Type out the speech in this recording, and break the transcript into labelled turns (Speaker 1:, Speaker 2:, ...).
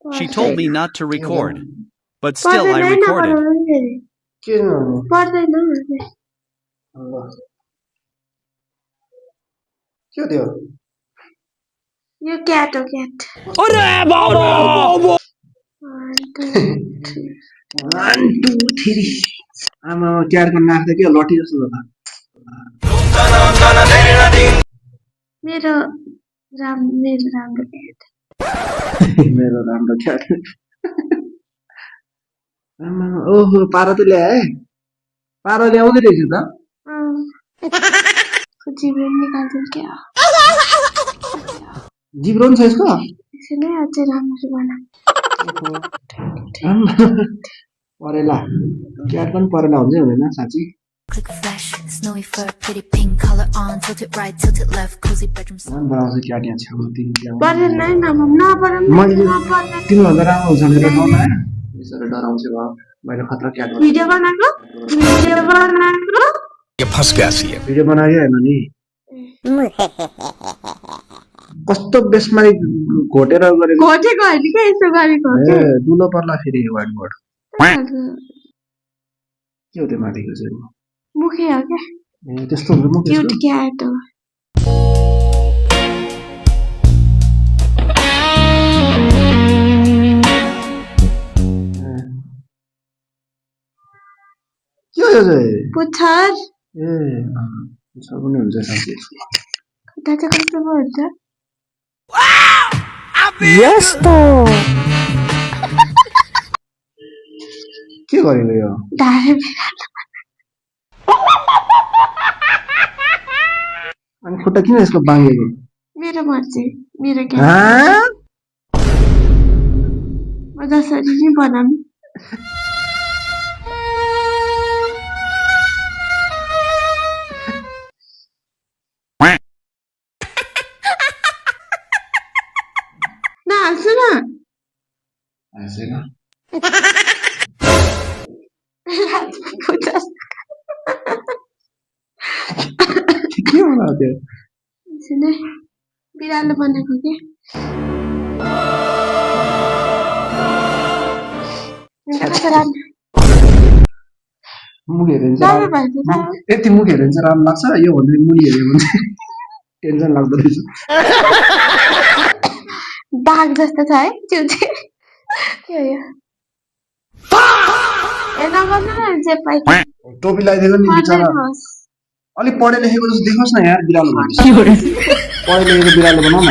Speaker 1: She told me not to record, but still I recorded.
Speaker 2: You cat or cat. 1 2 3 आमा क्यारको नाक त के लटी जस्तो छ मेरो राम्रो cat. मेरो राम्रो क्याट आमा ओहो पारा त ल्याए पारा ल्याउँदै रहेछ त जीवन निकाल्दिन क्या जिब्रोन छ यसको यसले अझै राम्रो बना
Speaker 3: परेला क्याट पनि परेला हुन्छ हुँदैन साच्चै
Speaker 4: Click flash, snowy fur, pretty pink color on, tilt it right, tilt it left, cozy bedroom.
Speaker 3: मन बनाउँछ क्याट यहाँ छेउ तिमी
Speaker 2: परे नै
Speaker 3: मैले तिमीभन्दा राम्रो हुन्छ मेरो ठाउँमा यसरी डराउँछु भयो मैले खतरा क्याट
Speaker 2: भिडियो बनाएको
Speaker 1: You फंस गया सी है.
Speaker 3: भिडियो बनायो हेर्नु नि कस्तो बेसमारी घोटेर गरेको
Speaker 2: घोटेको होइन क्या यसो गरेको
Speaker 3: ए दुलो पर्ला फेरि व्हाइट बोर्ड के हो त्यो माथिको चाहिँ
Speaker 2: मुखे हो क्या
Speaker 3: ए त्यस्तो हुन्छ म
Speaker 2: क्युट क्याट हो
Speaker 3: के हो यो चाहिँ
Speaker 2: पुच्छर
Speaker 3: ए पुच्छर पनि हुन्छ साथी
Speaker 2: खुट्टा चाहिँ कस्तो पो हुन्छ
Speaker 5: यस्तो
Speaker 3: के गरेको यो
Speaker 2: ढाडे
Speaker 3: अनि खुट्टा किन यसको बाङ्गेको
Speaker 2: मेरो मर्जी मेरो क्या
Speaker 3: हाँ?
Speaker 2: म जसरी नै बनाऊँ हाँसु न
Speaker 3: हाँसेन के बनाएको त्यो
Speaker 2: बिरालो बनाएको के
Speaker 3: मुख हेऱ्यो भने चाहिँ यति मुख हेऱ्यो भने चाहिँ राम्रो लाग्छ यो भन्दा मुनि हेऱ्यो भने चाहिँ टेन्सन लाग्दो रहेछ
Speaker 2: दाग जस्तो छ है त्यो चाहिँ के हो यो ए नगर्नु न जे पाइ
Speaker 3: टोपी लगाइदिएको नि बिचरा अलिक पढे लेखेको जस्तो देखोस् न यार बिरालो भनेपछि पढे लेखेको बिरालो बनाऊ न